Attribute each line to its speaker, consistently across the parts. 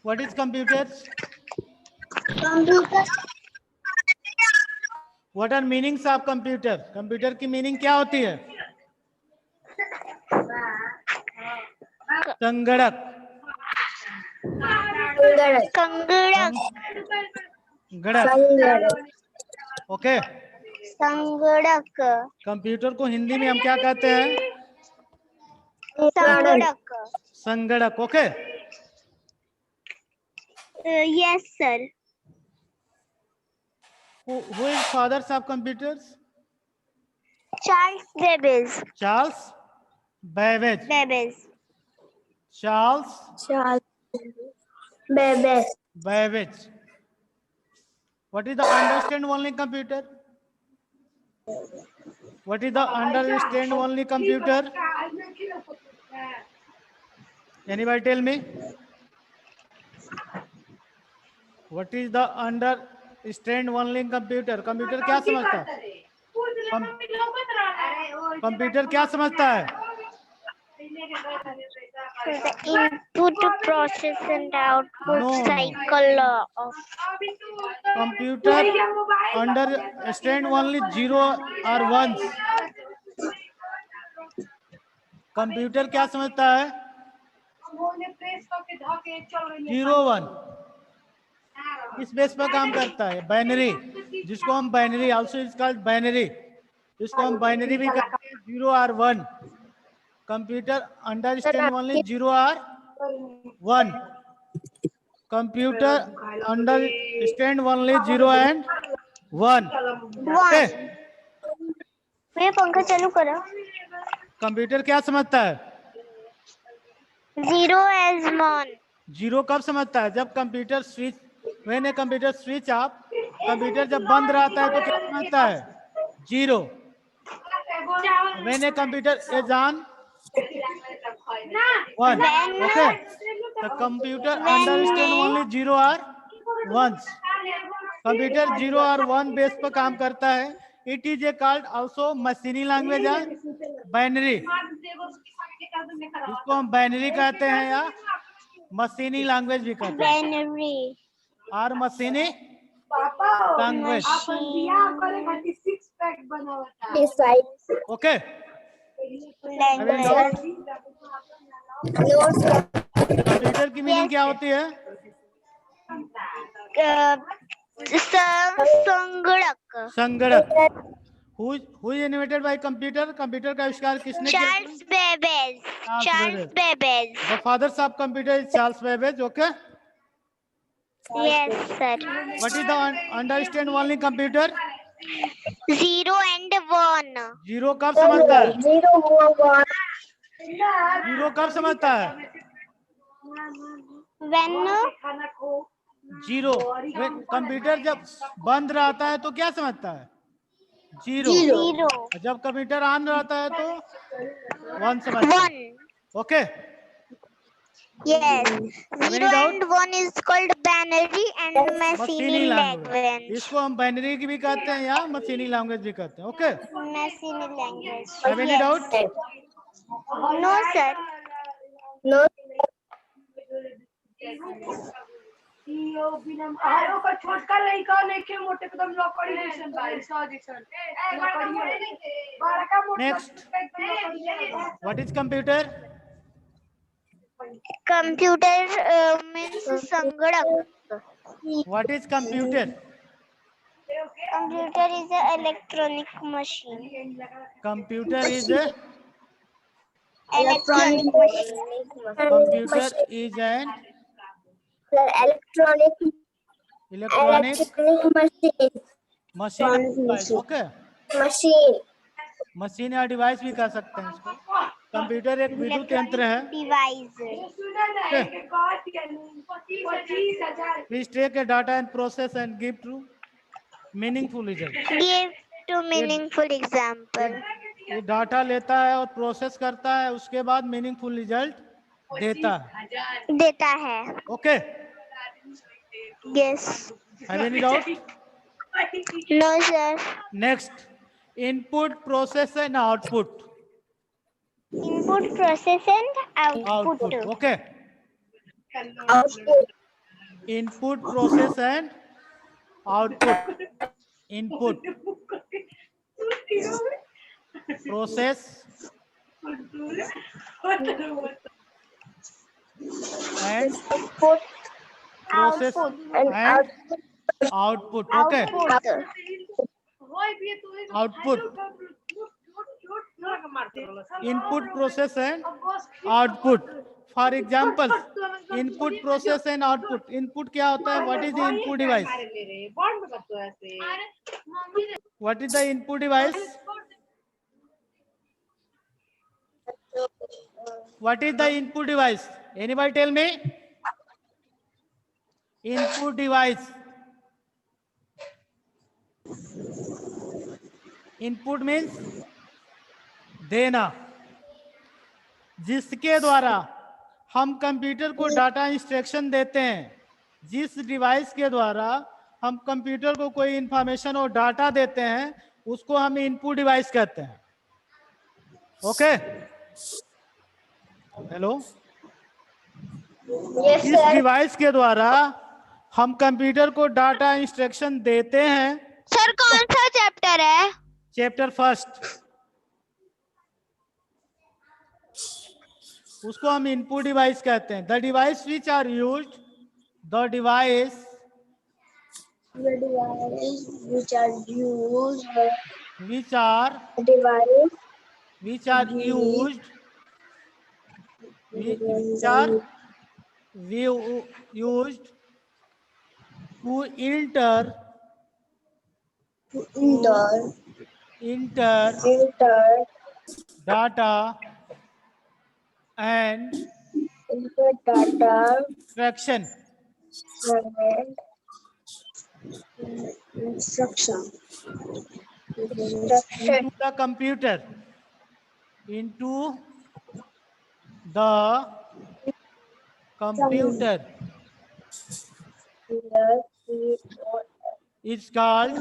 Speaker 1: What is computer?
Speaker 2: Computer.
Speaker 1: What are meanings of computer? Computer की meaning क्या होती है? संगणक.
Speaker 2: संगणक.
Speaker 1: गणक. ओके.
Speaker 2: संगणक.
Speaker 1: कंप्यूटर को हिंदी में हम क्या कहते हैं?
Speaker 2: संगणक.
Speaker 1: संगणक. Okay.
Speaker 2: Yes, sir.
Speaker 1: Who is fathers of computers?
Speaker 2: Charles Babbage.
Speaker 1: Charles Babbage.
Speaker 2: Babbage.
Speaker 1: Charles
Speaker 2: Babbage.
Speaker 1: Babbage. What is the understand only computer? What is the understand only computer? Anybody tell me? What is the understand only computer? Computer क्या समझता है? Computer क्या समझता है?
Speaker 2: The input, process, and output cycle of
Speaker 1: computer understand only zero or ones. Computer क्या समझता है? 0 1. इस बेस पर काम करता है. बाइनरी, जिसको हम binary also is called binary, इसको हम बाइनरी भी कहते हैं, 0 और 1. कंप्यूटर अंडरस्टैंड ओनली 0 और 1. Computer understand only 0 and 1.
Speaker 2: ये पंखा चालू करो.
Speaker 1: कंप्यूटर क्या समझता है?
Speaker 2: 0 as 1.
Speaker 1: 0 कब समझता है? जब computer switch, when a computer switch off, computer जब बंद रहता है तो क्या समझता है? 0. When a computer is on 1. Okay. The computer understand only 0 और 1. कंप्यूटर 0 और 1 बेस पर काम करता है. It is a called also मशीनी लैंग्वेज एंड बाइनरी. इसको हम बाइनरी कहते हैं या मशीनी लैंग्वेज भी कहते हैं.
Speaker 2: Binary.
Speaker 1: और मशीनी लैंग्वेज. ओके. कंप्यूटर की मीनिंग क्या होती है?
Speaker 2: संगणक.
Speaker 1: संगणक. Who is invented by computer? Computer का आविष्कार किसने किया?
Speaker 2: Charles Babbage. Charles Babbage.
Speaker 1: The fathers of computer is Charles Babbage. Okay.
Speaker 2: Yes, sir.
Speaker 1: What is the understand only computer?
Speaker 2: 0 and 1.
Speaker 1: 0 कब समझता है?
Speaker 2: 0 1.
Speaker 1: 0 कब समझता है?
Speaker 2: When
Speaker 1: 0. कंप्यूटर जब बंद रहता है तो क्या समझता है? 0.
Speaker 2: 0.
Speaker 1: जब कंप्यूटर ऑन रहता है तो 1 समझता है. Okay.
Speaker 2: Yes. 0 and 1 is called binary and machine language.
Speaker 1: इसको हम बाइनरी की भी कहते हैं या मशीनी लैंग्वेज भी कहते हैं. Okay.
Speaker 2: Machine language.
Speaker 1: Have any doubt?
Speaker 2: No, sir. No.
Speaker 3: छोटका लड़का लेके मोटे एकदम लकड़ी जैसन
Speaker 1: Next. What is computer?
Speaker 2: Computer means संगणक.
Speaker 1: What is computer?
Speaker 2: Computer is an electronic machine.
Speaker 1: Computer is a
Speaker 2: Electronic machine.
Speaker 1: computer is an
Speaker 2: Electronic
Speaker 1: machine device. Okay. Machine या device भी कह सकते हैं इसको. कंप्यूटर एक विद्युत यंत्र है.
Speaker 2: Device.
Speaker 1: Please take a data and process and give to meaningful result.
Speaker 2: Give to meaningful example.
Speaker 1: ये डाटा लेता है और प्रोसेस करता है, उसके बाद मीनिंगफुल रिजल्ट
Speaker 2: देता है.
Speaker 1: Okay.
Speaker 2: Yes.
Speaker 1: Have any doubt?
Speaker 2: No, sir.
Speaker 1: Next, input, process and output.
Speaker 2: Input, process and output.
Speaker 1: Okay. Input, process and output. Input, process and
Speaker 2: Input
Speaker 1: process
Speaker 2: and
Speaker 1: and output. Okay,
Speaker 2: output.
Speaker 1: Output, input, process and output. For example, input, process and output. Input क्या होता है? What is the input device? What is the input device? What is the input device? Anybody tell me? Input device. Input means देना, जिसके द्वारा हम computer को data instruction देते हैं. जिस डिवाइस के द्वारा हम कंप्यूटर को कोई इंफॉर्मेशन और डाटा देते हैं उसको हम इनपुट डिवाइस कहते हैं. Okay, hello.
Speaker 2: Yes,
Speaker 1: इस
Speaker 2: sir.
Speaker 1: डिवाइस के द्वारा हम कंप्यूटर को डाटा इंस्ट्रक्शन देते हैं.
Speaker 2: सर कौन सा चैप्टर है?
Speaker 1: Chapter first. उसको हम इनपुट डिवाइस कहते हैं. The device which are used, the device
Speaker 2: The device which are used.
Speaker 1: Which are
Speaker 2: Device
Speaker 1: which are used which are used to enter
Speaker 2: enter
Speaker 1: data and
Speaker 2: input data
Speaker 1: instruction
Speaker 2: and instruction.
Speaker 1: into the computer, into the computer. It's called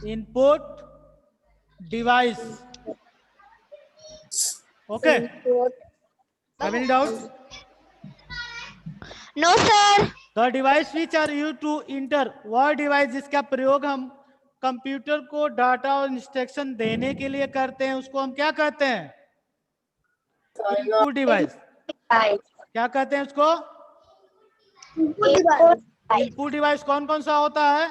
Speaker 1: input device. Okay, have any doubt?
Speaker 2: No sir.
Speaker 1: The device which are used to enter, वह device जिसका प्रयोग हम computer को data और instruction देने के लिए करते हैं उसको हम क्या कहते हैं? Input device. क्या कहते हैं उसको? इनपुट डिवाइस कौन कौन सा होता है?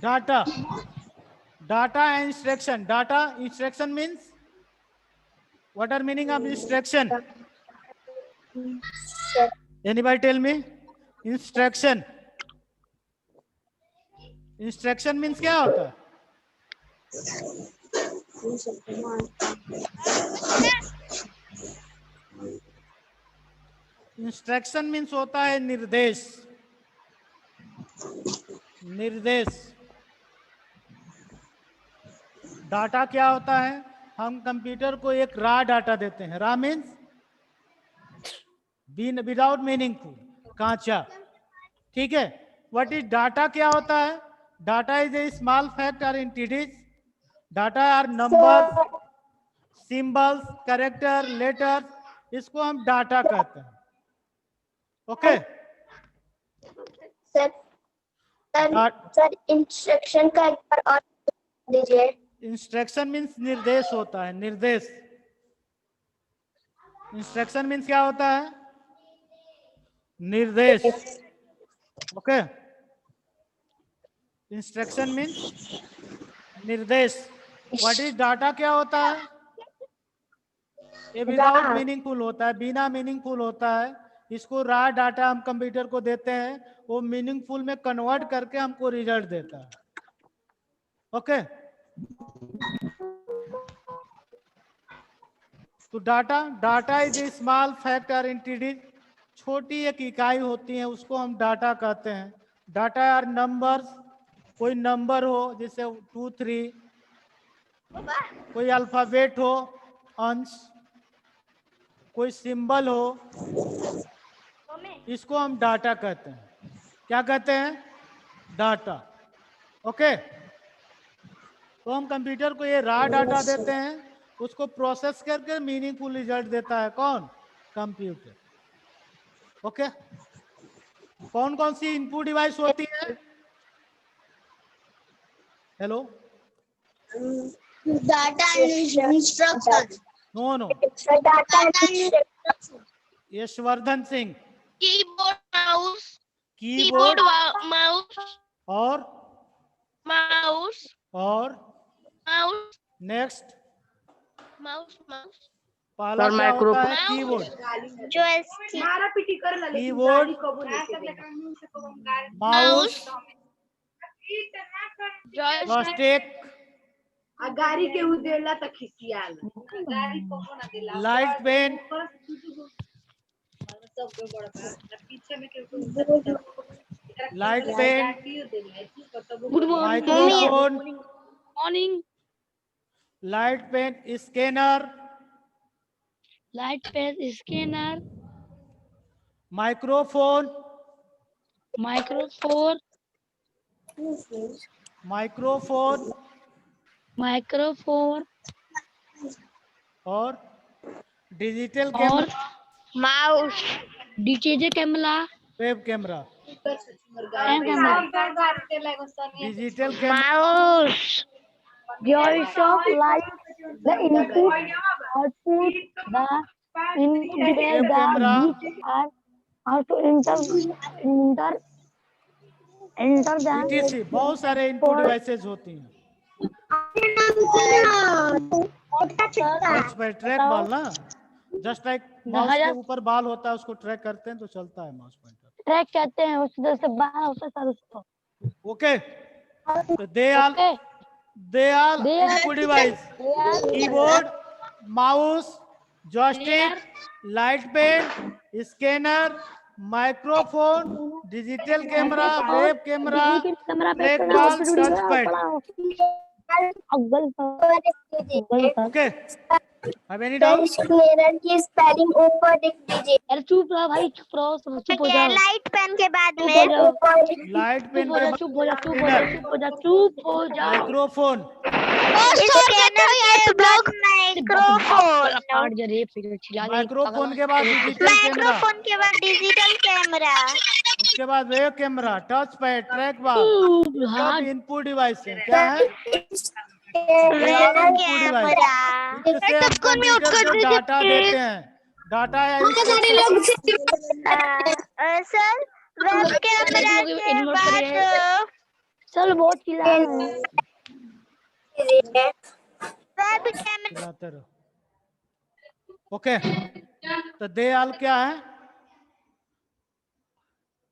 Speaker 1: Data, data and instruction. Data, instruction means, what are meaning of instruction? Anybody tell me? Instruction. Instruction means क्या होता है? इंस्ट्रक्शन मीन्स होता है निर्देश. निर्देश. डाटा क्या होता है? हम कंप्यूटर को एक रा डाटा देते हैं. रा मीन्स विदाउट मीनिंगफुल, कांचा. ठीक है. What is data? क्या होता है? Data is a small fact और entities. Data are number, symbols, character, letter. इसको हम डाटा कहते हैं. ओके.
Speaker 2: सर इंस्ट्रक्शन का एक बार और दीजिए.
Speaker 1: इंस्ट्रक्शन मीन्स निर्देश होता है. निर्देश. इंस्ट्रक्शन मीन्स क्या होता है? निर्देश. ओके. इंस्ट्रक्शन मीन्स निर्देश. What is data? क्या होता है? ये विदाउट मीनिंगफुल होता है, बिना मीनिंगफुल होता है. इसको रा डाटा हम कंप्यूटर को देते हैं, वो मीनिंगफुल में कन्वर्ट करके हमको रिजल्ट देता है. ओके. तो data is a small fact और एंटिटी. छोटी एक इकाई होती है उसको हम डाटा कहते हैं. Data are numbers. कोई नंबर हो जैसे 2, 3, कोई अल्फाबेट हो, अंश, कोई सिंबल हो, इसको हम डाटा कहते हैं. क्या कहते हैं? डाटा. ओके, तो हम कंप्यूटर को ये रॉ डाटा देते हैं, उसको प्रोसेस करके मीनिंगफुल रिजल्ट देता है कौन? कंप्यूटर। ओके, कौन कौन सी इनपुट डिवाइस होती है? Hello,
Speaker 2: Data and instruction.
Speaker 1: No no,
Speaker 2: Data and instruction.
Speaker 1: Yashvardhan Singh.
Speaker 4: Keyboard mouse,
Speaker 1: keyboard
Speaker 4: mouse,
Speaker 1: और
Speaker 4: माउस,
Speaker 1: और
Speaker 4: माउस,
Speaker 1: नेक्स्ट
Speaker 4: माउस, माउस,
Speaker 1: पहला क्या होता है?
Speaker 4: माउस।
Speaker 1: Keyboard,
Speaker 2: Joystick.
Speaker 3: मारा पिटी कर ला लेकिन
Speaker 1: कीबोर्ड,
Speaker 3: गाली कबूल नहीं
Speaker 1: माउस, जॉयस्टिक,
Speaker 3: आ गाड़ी के उ देला त खिसियाल गाड़ी कबो ना देला
Speaker 1: लाइट पेन,
Speaker 3: सब के बड़ा पीछे में के
Speaker 1: light pen,
Speaker 4: good
Speaker 1: microphone,
Speaker 4: morning,
Speaker 1: light pen, scanner,
Speaker 4: light pen scanner,
Speaker 1: microphone,
Speaker 4: microphone,
Speaker 1: microphone
Speaker 4: microphone
Speaker 1: और डिजिटल
Speaker 4: और
Speaker 1: camera,
Speaker 2: Mouse.
Speaker 4: DJ camera,
Speaker 1: web camera, digital camera,
Speaker 2: Mouse.
Speaker 4: voice of light, the input, output, the input
Speaker 1: web
Speaker 4: device,
Speaker 1: camera,
Speaker 4: the bits are how to enter them
Speaker 1: etc. बहुत सारे input
Speaker 4: for
Speaker 1: devices होती हैं। Touch पे track बाल ना, just like mouse के ऊपर बाल होता है, उसको ट्रैक करते हैं तो चलता है माउस पॉइंटर।
Speaker 4: ट्रैक कहते हैं, उस तरह से बाहर होता है सर उसको।
Speaker 1: ओके, तो they all input device, keyboard, mouse, joystick, light pen, scanner, microphone, digital camera, web camera, track ball, touch pad. Okay, have any doubt?
Speaker 2: स्क्लेरन की स्पेलिंग ऊपर लिख दीजिए।
Speaker 4: अरे चुप रहो भाई, चुप रहो, चुप हो जाओ,
Speaker 2: लाइट पेन के बाद
Speaker 4: चुप
Speaker 2: में
Speaker 4: हो जाओ,
Speaker 1: लाइट
Speaker 4: चुप
Speaker 1: पेन
Speaker 4: हो
Speaker 1: के
Speaker 4: जाओ,
Speaker 1: बाद
Speaker 4: चुप हो जाओ, चुप हो जाओ, चुप हो जाओ, चुप हो जाओ।
Speaker 1: माइक्रोफोन,
Speaker 2: स्कैनर के बाद माइक्रोफोन।
Speaker 4: पार्ट जो रे फिर चिल्ला रही,
Speaker 1: माइक्रोफोन के बाद डिजिटल कैमरा,
Speaker 2: माइक्रोफोन के बाद डिजिटल कैमरा।
Speaker 1: उसके बाद web camera, touch pad, track ball,
Speaker 4: हाँ
Speaker 1: सब इनपुट डिवाइस है। क्या है?
Speaker 2: कैमरा।
Speaker 1: इससे हम कंप्यूटर को डाटा देते हैं, डाटा या
Speaker 2: सर वेब कैमरा के बाद
Speaker 4: चल बहुत चिल्ला रहे हैं।
Speaker 2: Web camera.
Speaker 1: चलाते रहो। ओके, तो दे आल क्या है?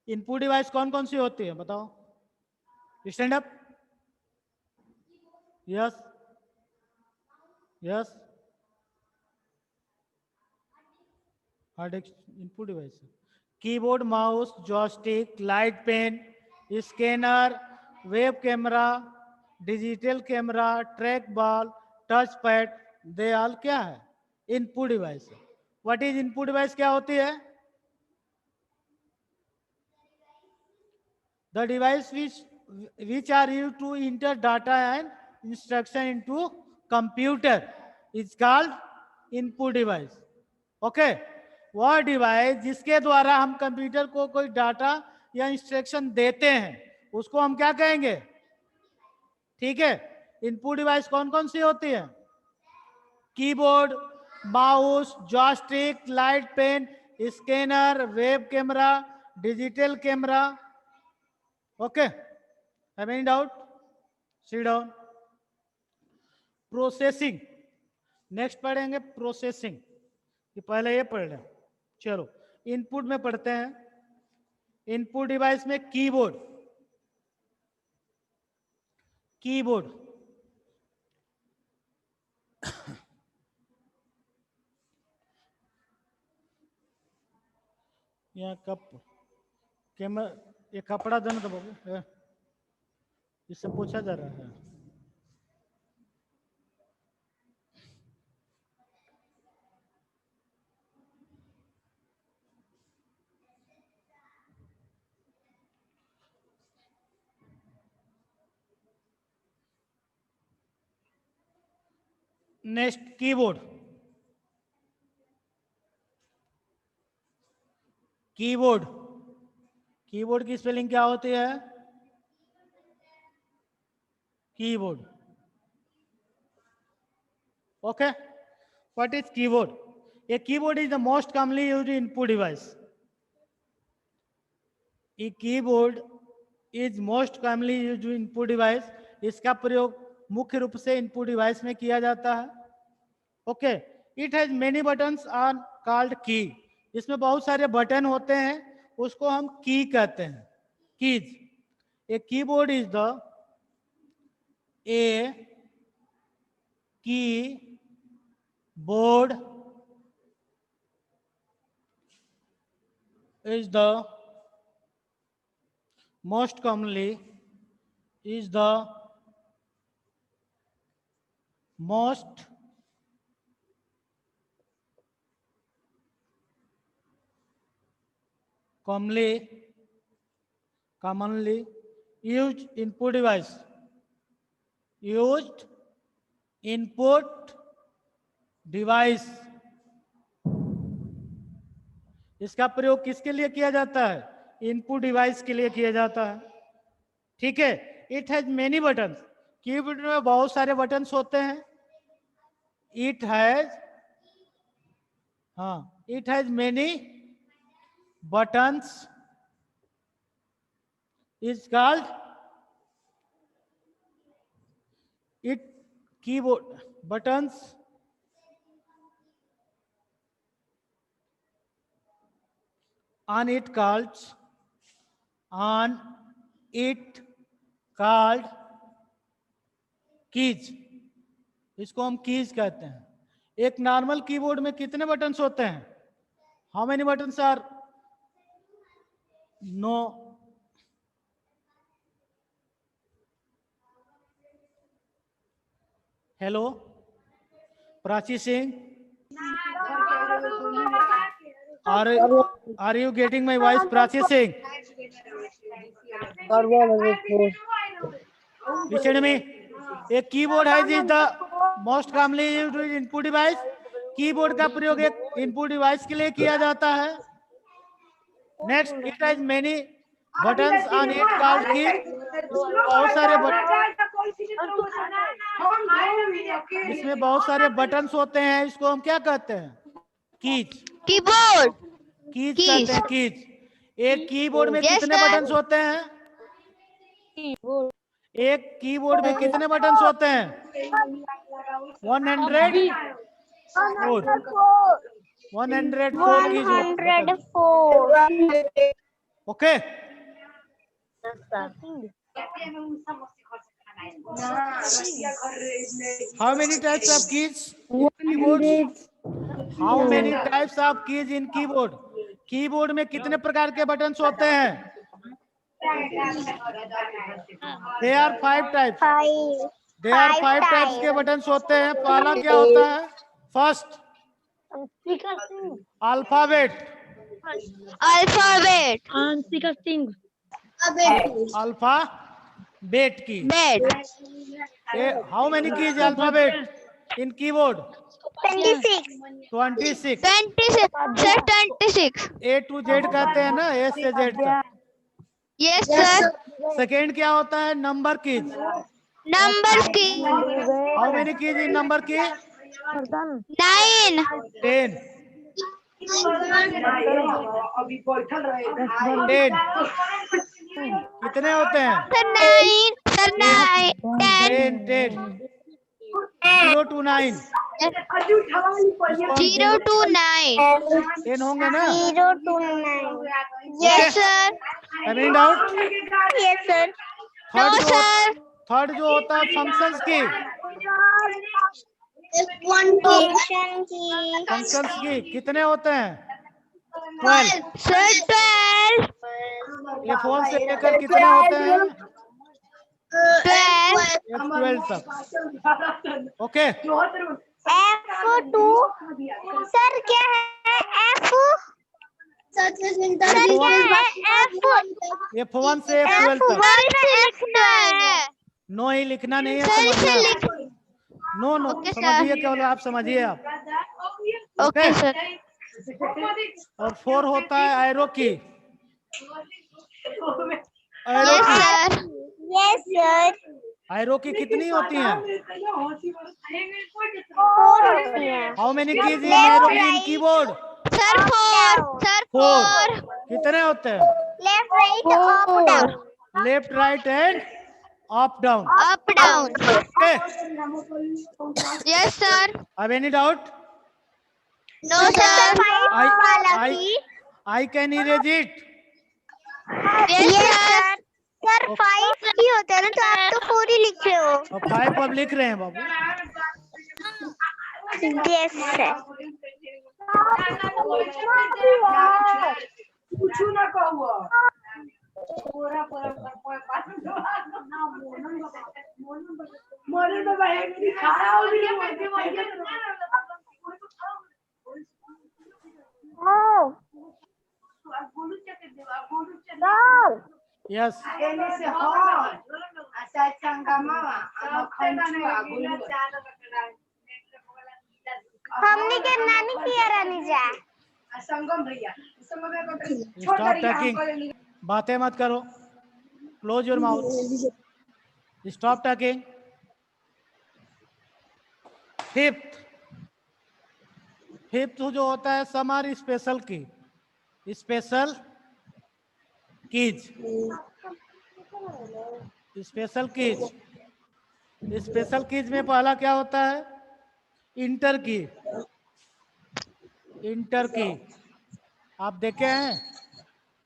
Speaker 1: इनपुट डिवाइस कौन कौन सी होती है बताओ? Stand up, yes yes, hard input device, keyboard, mouse, joystick, light pen, scanner, web camera, digital camera, track ball, touch pad, they all क्या है? Input device. What is input device? क्या होती है? The device which are used to enter data and instruction into computer is called input device. Okay, वह device जिसके द्वारा हम computer को कोई डाटा या इंस्ट्रक्शन देते हैं उसको हम क्या कहेंगे? ठीक है, इनपुट डिवाइस कौन कौन सी होती है? Keyboard, mouse, joystick, light pen, scanner, web camera, digital camera. Okay, have any doubt? Sit down. Processing next पढ़ेंगे, प्रोसेसिंग। ये पहले ये पढ़ लें। चलो इनपुट में पढ़ते हैं। इनपुट डिवाइस में कीबोर्ड, कीबोर्ड यहाँ कप कैमरा, ये कपड़ा देना तो बाबू, इससे पूछा जा रहा है। Next keyboard. कीबोर्ड, कीबोर्ड की स्पेलिंग क्या होती है? Keyboard. Okay, what is keyboard? A keyboard is the most commonly used input device. A keyboard is most commonly used input device. इसका प्रयोग मुख्य रूप से इनपुट डिवाइस में किया जाता है। Okay, it has many buttons are called key. इसमें बहुत सारे बटन होते हैं, उसको हम की कहते हैं, keys. A keyboard is the ए की board is the most commonly commonly used input device. Used input device. इसका प्रयोग किसके लिए किया जाता है? इनपुट डिवाइस के लिए किया जाता है। ठीक है। It has many buttons. Keyboard में बहुत सारे बटन्स होते हैं। It has many buttons is called it keyboard. Buttons on it called keys. इसको हम कीज कहते हैं। एक नॉर्मल कीबोर्ड में कितने बटन्स होते हैं? How many buttons are? No. Hello Prachi Singh, are you getting my voice, Prachi Singh? Listen to me. A keyboard is the most commonly used input device. Keyboard का प्रयोग एक इनपुट डिवाइस के लिए किया जाता है। Next, it has many buttons on it called की। बहुत सारे इसमें बहुत सारे बटन्स होते हैं, इसको हम क्या कहते हैं? कीज।
Speaker 2: कीबोर्ड।
Speaker 1: कीज कहते हैं, कीज। एक कीबोर्ड में कितने बटन्स होते हैं? एक कीबोर्ड में कितने बटन्स होते हैं? 104 कीज होते हैं। Okay. How many types of keys in keyboard? How many types of keys in keyboard? Keyboard में कितने प्रकार के बटन्स होते हैं? There are 5 types. There are 5 types के बटन्स होते हैं। पहला क्या होता है? First, alphabet. अल्फाबेट की। How many keys alphabet in keyboard?
Speaker 2: 26.
Speaker 1: 26।
Speaker 2: 26.
Speaker 1: A to Z कहते हैं ना, A से Z तक।
Speaker 2: Yes sir.
Speaker 1: सेकेंड क्या होता है? Number keys.
Speaker 2: Number key.
Speaker 1: How many keys in number key?
Speaker 2: 9.
Speaker 1: 10। 10 कितने होते हैं?
Speaker 2: Sir 9. Sir 9. 10.
Speaker 1: 10 0 to 9।
Speaker 2: 0 to 9.
Speaker 1: 10 होंगे ना?
Speaker 2: 0 to 9. Yes sir.
Speaker 1: Any doubt?
Speaker 2: Yes sir. No
Speaker 1: third
Speaker 2: sir.
Speaker 1: जो होता है फंक्शंस की। फंक्शंस की कितने होते हैं? 12।
Speaker 2: Sir 12.
Speaker 1: F1 से लेकर कितने होते हैं?
Speaker 2: 12.
Speaker 1: F12 तक। ओके।
Speaker 2: F2. सर क्या है F? सर क्या है F?
Speaker 1: F1 से F12 तक।
Speaker 2: F1 से लिखना है।
Speaker 1: नो ही लिखना नहीं है,
Speaker 2: सर इसे
Speaker 1: समझना।
Speaker 2: लिख
Speaker 1: नो नो,
Speaker 2: Okay, sir.
Speaker 1: समझिए केवल आप समझिए आप।
Speaker 2: Okay, sir.
Speaker 1: और 4 होता है एरो की। एरो
Speaker 2: Yes,
Speaker 1: की,
Speaker 2: sir. Yes, sir.
Speaker 1: एरो की कितनी होती हैं?
Speaker 2: 4 होती हैं.
Speaker 1: How many keys in
Speaker 2: Left,
Speaker 1: arrow in
Speaker 2: right.
Speaker 1: Keyboard?
Speaker 2: Sir, 4. Sir,
Speaker 1: 4।
Speaker 2: 4.
Speaker 1: कितने होते हैं?
Speaker 2: Left, right, up, down.
Speaker 1: Left, right and up down.
Speaker 2: Up, down.
Speaker 1: Okay,
Speaker 2: Yes, sir.
Speaker 1: Have any doubt?
Speaker 2: No, sir.
Speaker 1: I can erase it.
Speaker 2: Yes, sir. Sir, 5 ही होता है ना, तो आप तो 4 ही लिख रहे हो.
Speaker 1: और 5 अब लिख रहे हैं बाबू।
Speaker 2: Yes, sir.
Speaker 3: पूछू ना कहूँ मोरे तो भाई खाना हो
Speaker 1: यस,
Speaker 2: हमने करना नहीं किया रानीजा.
Speaker 3: संगम भैया
Speaker 1: स्टॉप टॉकिंग, बातें मत करो। Close your mouth, stop talking. Fifth जो होता है सम आर स्पेशल की, special keys. Special keys, special keys में पहला क्या होता है? इंटर की। इंटर की आप देखे हैं?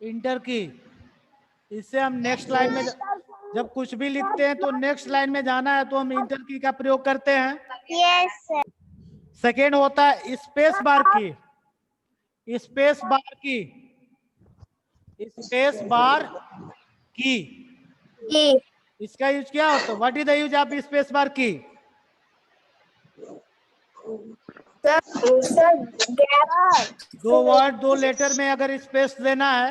Speaker 1: इंटर की, इससे हम नेक्स्ट लाइन में जब कुछ भी लिखते हैं तो नेक्स्ट लाइन में जाना है तो हम इंटर की का प्रयोग करते हैं।
Speaker 2: Yes, sir.
Speaker 1: सेकेंड होता है स्पेस बार की। स्पेस बार की, स्पेस बार की, इसका यूज क्या होता है? What is the use of space bar की? दो वर्ड, दो लेटर में अगर स्पेस देना है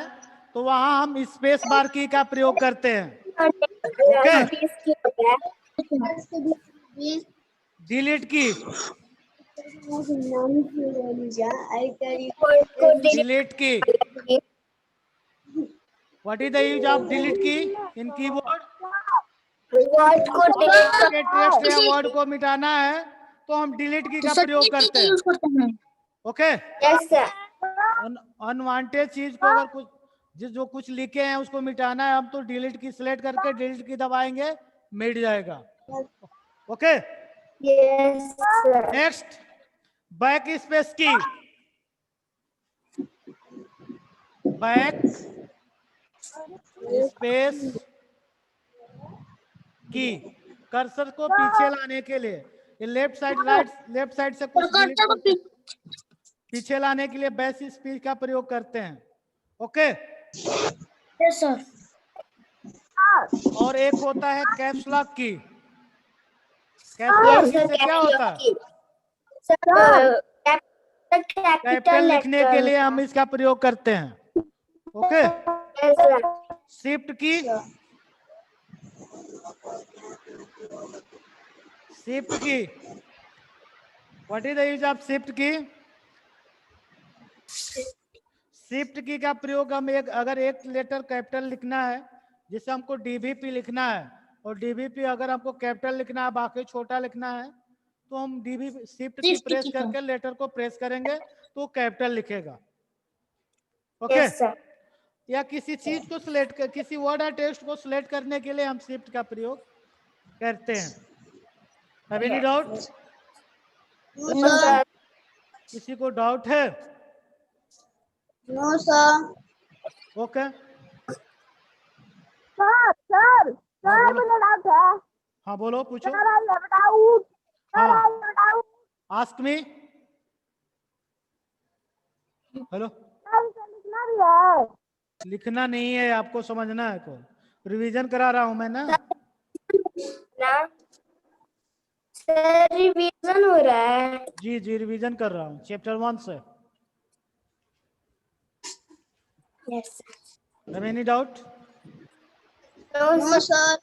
Speaker 1: तो वहां हम स्पेस बार की का प्रयोग करते हैं। ओके, डिलीट की, डिलीट की, what is the use of delete की इन कीबोर्ड? टेक्स्ट या वर्ड को मिटाना है तो हम डिलीट की का प्रयोग करते हैं। ओके, अनवांटेड चीज को अगर कुछ जो कुछ लिखे हैं उसको मिटाना है हम तो डिलीट की सिलेक्ट करके डिलीट की दबाएंगे, मिट जाएगा। ओके, नेक्स्ट बैक स्पेस की। बैक स्पेस की कर्सर को पीछे लाने के लिए, ये left side right, left side से कुछ पीछे लाने के लिए बैक स्पेस का प्रयोग करते हैं। Okay,
Speaker 4: yes sir.
Speaker 1: और एक होता है कैप्स लॉक की। कैप्स लॉक की से क्या होता है? कैपिटल लिखने के लिए हम इसका प्रयोग करते हैं। ओके, शिफ्ट की, शिफ्ट की, what is the use of shift की? शिफ्ट की का प्रयोग हम अगर एक लेटर कैपिटल लिखना है, जिसे हमको डीवीपी लिखना है, और डीवीपी अगर हमको कैपिटल लिखना है बाकी छोटा लिखना है तो हम डीवीपी शिफ्ट की प्रेस करके लेटर को प्रेस करेंगे तो कैपिटल लिखेगा। ओके, या किसी चीज को सिलेक्ट कर, किसी वर्ड या टेक्स्ट को सिलेक्ट करने के लिए हम शिफ्ट का प्रयोग करते हैं। Have any doubt? किसी को डाउट है?
Speaker 2: No, sir.
Speaker 1: ओके,
Speaker 2: Sir, मुझे डाउट है.
Speaker 1: हाँ बोलो, पूछो।
Speaker 2: Sir, I have doubt. Sir,
Speaker 1: हाँ,
Speaker 2: I have doubt.
Speaker 1: Ask me. Hello,
Speaker 2: Sir, इसे लिखना भी है.
Speaker 1: लिखना नहीं है, आपको समझना है। को रिवीजन करा रहा हूं मैं ना।
Speaker 4: सर रिवीजन हो रहा है।
Speaker 1: जी जी, रिवीजन कर रहा हूँ चैप्टर 1 से।
Speaker 4: Yes
Speaker 1: have any doubt?
Speaker 2: No, sir.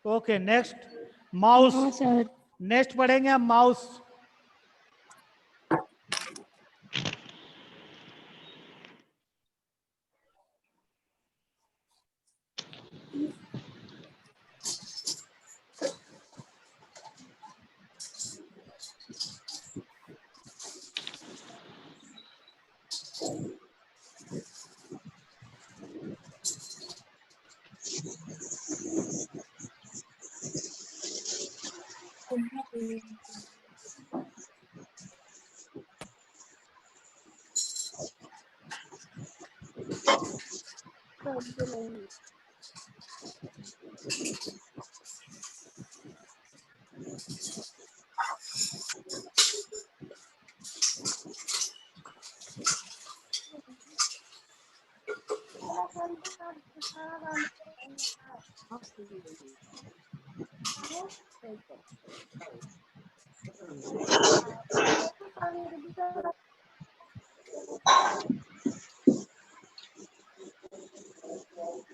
Speaker 1: Okay, next mouse.
Speaker 4: Sir.
Speaker 1: Next पढ़ेंगे हम माउस।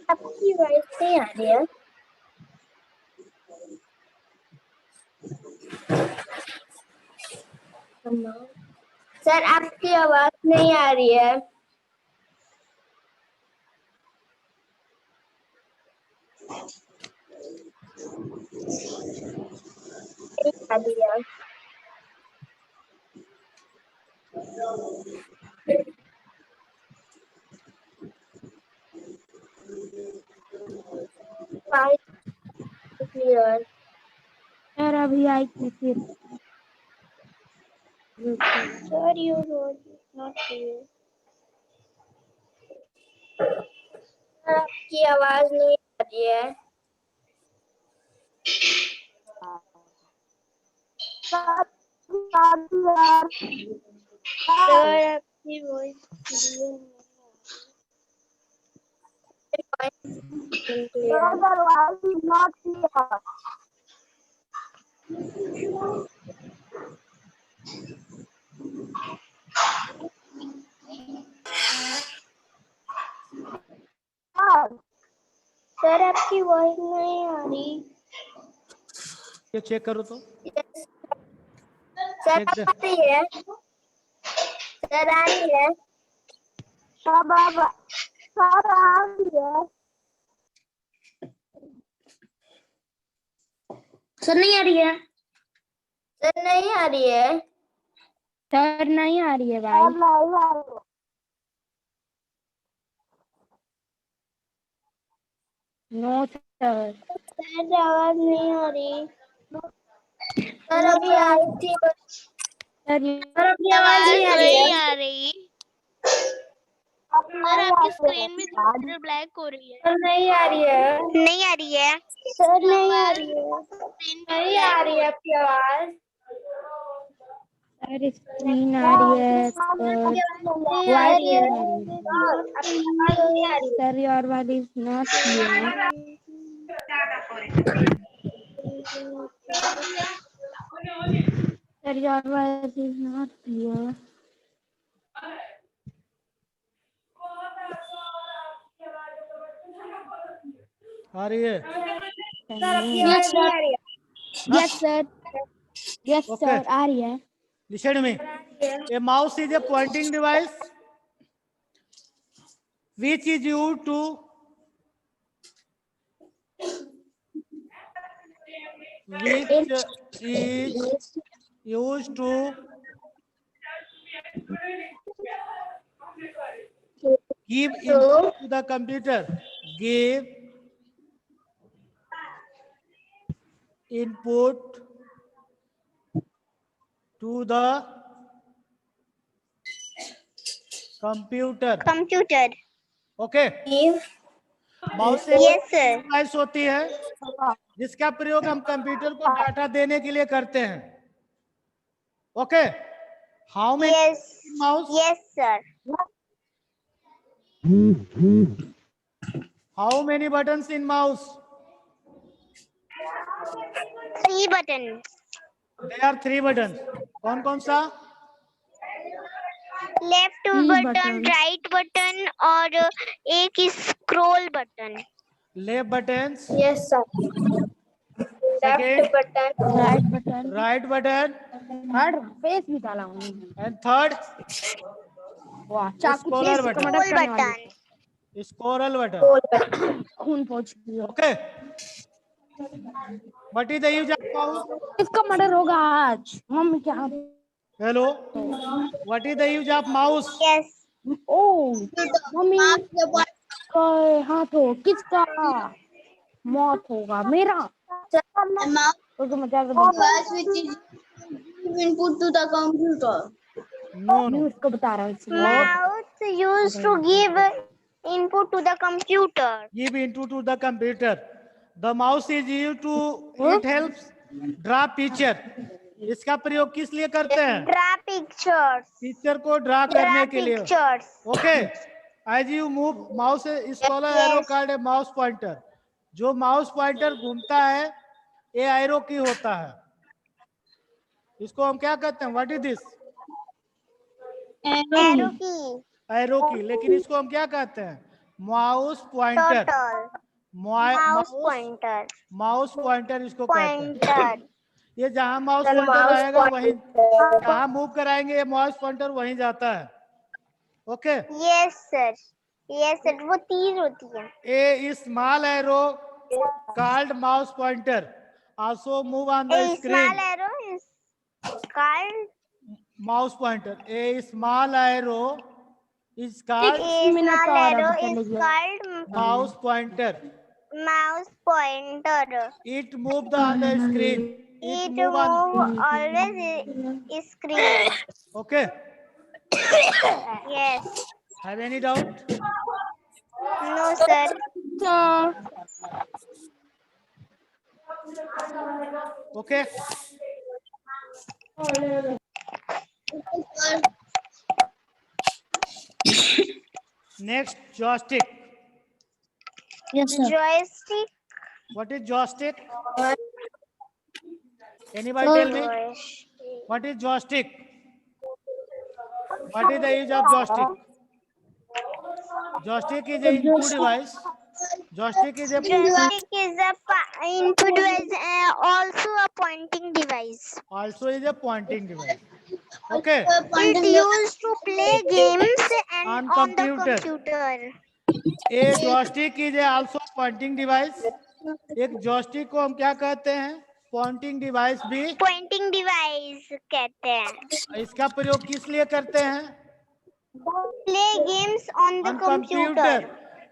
Speaker 4: आपकी वॉइस नहीं आ रही है। सर आपकी आवाज नहीं आ रही है। नहीं आ रही है। क्लियर। सर अभी आई थी फिर। Sir you not clear. आपकी आवाज नहीं आ रही है। सर आपकी वॉइस क्लियर। सर आपकी वॉइस नहीं आ रही।
Speaker 1: ये चेक करो तो।
Speaker 4: सर
Speaker 1: चेक
Speaker 4: आ रही है। सर आ रही है। सर आ रही है। सर नहीं आ रही है। सर नहीं आ रही है। सर नहीं आ रही है भाई। No sir. सर आवाज नहीं आ रही। सर अभी आई थी। सर अभी आवाज नहीं आ रही है।
Speaker 2: आ रही। सर आपकी स्क्रीन भी थोड़ी ब्लैक हो रही है।
Speaker 4: सर नहीं आ रही है।
Speaker 2: नहीं आ रही है।
Speaker 4: सर नहीं आ रही है।
Speaker 2: स्क्रीन भी
Speaker 4: नहीं
Speaker 2: ब्लैक
Speaker 4: आ रही है आपकी आवाज। सर स्क्रीन आ रही है।
Speaker 2: नहीं आ रही है।
Speaker 4: सर योर आवाज is not clear. Sir your आवाज इज नॉट क्लियर।
Speaker 1: आ रही है।
Speaker 4: Yes sir. Yes sir. Yes
Speaker 1: Okay.
Speaker 4: Sir आ रही है।
Speaker 1: Listen to me. A mouse is a pointing device which is used to give input to the computer. Give input to the computer.
Speaker 2: Computer.
Speaker 1: Okay. Mouse एक
Speaker 2: Yes, sir.
Speaker 1: Device होती है जिसका प्रयोग हम computer को डाटा देने के लिए करते हैं। Okay, how many
Speaker 2: Yes.
Speaker 1: Mouse?
Speaker 2: Yes, sir.
Speaker 1: How many buttons in mouse?
Speaker 2: 3 buttons.
Speaker 1: There are 3 button. कौन कौन सा?
Speaker 2: लेफ्ट बटन, राइट बटन और एक scroll button.
Speaker 1: Left buttons,
Speaker 4: yes sir.
Speaker 1: Second,
Speaker 4: right button
Speaker 1: right button.
Speaker 4: Third फेस भी डाला हूँ
Speaker 1: And third,
Speaker 4: वाह चाकू
Speaker 1: Scroller
Speaker 4: से
Speaker 1: button.
Speaker 4: मदद
Speaker 2: scroll
Speaker 4: करने वाली
Speaker 2: button.
Speaker 1: scroll button.
Speaker 4: खून पहुंच गया
Speaker 1: Okay. What is the use of mouse?
Speaker 4: इसका मर्डर होगा आज मम्मी क्या
Speaker 1: Hello. What is the use of mouse?
Speaker 2: Yes.
Speaker 4: ओ मम्मी का हाथ हो किसका मौत होगा मेरा तो मजाक
Speaker 5: input to the computer.
Speaker 1: No,
Speaker 4: मैं
Speaker 1: no.
Speaker 4: उसको बता रहा हूँ इसलिए।
Speaker 2: Mouse used to give input to the computer.
Speaker 1: Give input to the computer. The mouse is used to. It helps draw picture. इसका प्रयोग किस लिए करते हैं?
Speaker 2: Draw pictures.
Speaker 1: पिक्चर को ड्रा करने
Speaker 2: Draw
Speaker 1: के लिए.
Speaker 2: pictures.
Speaker 1: Okay. As you move, mouse is called
Speaker 2: Yes.
Speaker 1: arrow called a mouse pointer. जो माउस पॉइंटर घूमता है ये एरो की होता है. इसको हम क्या कहते हैं? What is this?
Speaker 2: Arrow key.
Speaker 1: Arrow की. लेकिन इसको हम क्या कहते हैं? Mouse pointer.
Speaker 2: Turtle. Mouse pointer.
Speaker 1: Mouse pointer इसको कहते हैं.
Speaker 2: Pointer.
Speaker 1: ये जहां माउस पॉइंटर रहेगा वहीं जहां मूव कराएंगे ये माउस पॉइंटर वहीं जाता है. Okay.
Speaker 2: Yes sir. Yes sir. वो तीर होती है.
Speaker 1: A small arrow called mouse pointer also move on the
Speaker 2: A
Speaker 1: screen.
Speaker 2: small arrow is called.
Speaker 1: Mouse pointer. A small arrow is called
Speaker 2: A small arrow is
Speaker 4: चलेगी।
Speaker 2: called
Speaker 1: mouse pointer.
Speaker 2: mouse pointer.
Speaker 1: It move on the screen.
Speaker 2: It
Speaker 1: move on.
Speaker 2: move always is screen.
Speaker 1: Okay.
Speaker 2: Yes.
Speaker 1: Have any doubt?
Speaker 2: No sir.
Speaker 1: Okay. Next, joystick.
Speaker 4: Yes sir
Speaker 2: Joystick.
Speaker 1: What is joystick? Anybody tell me? What is joystick? What is the use of joystick? Joystick is an input device. Joystick is a
Speaker 2: Joystick is a input device, also a pointing device.
Speaker 1: also is a pointing device. Okay.
Speaker 2: It used to play games and
Speaker 1: On
Speaker 2: on the
Speaker 1: computer.
Speaker 2: computer.
Speaker 1: A joystick is a also pointing device. एक joystick को हम क्या कहते हैं? Pointing device भी.
Speaker 2: Pointing device कहते हैं.
Speaker 1: इसका प्रयोग किस लिए करते हैं?
Speaker 2: Play games on the
Speaker 1: On
Speaker 2: computer.
Speaker 1: computer.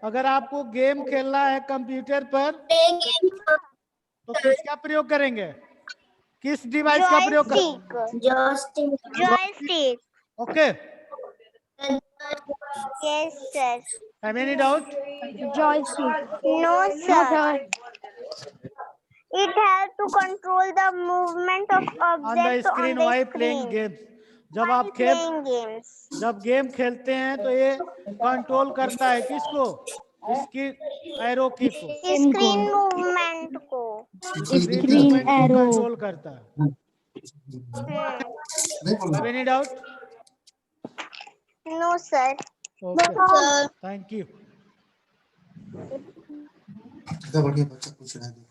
Speaker 1: अगर आपको गेम खेलना है कंप्यूटर पर तो किसका प्रयोग करेंगे? किस डिवाइस का प्रयोग करेंगे?
Speaker 2: Joystick.
Speaker 1: Okay.
Speaker 2: Yes sir.
Speaker 1: Have any doubt?
Speaker 4: Joystick
Speaker 2: No sir. It helps to control the movement of
Speaker 1: On the
Speaker 2: objects
Speaker 1: screen while playing games. जब आप
Speaker 2: playing games.
Speaker 1: जब गेम खेलते हैं तो ये कंट्रोल करता है किसको? इसकी एरो की को.
Speaker 2: Screen movement को.
Speaker 4: स्क्रीन एरो
Speaker 1: कंट्रोल करता है. Have any doubt?
Speaker 2: No sir.
Speaker 1: Okay. Thank you.
Speaker 5: बढ़िया बच्चा पूछ रहा है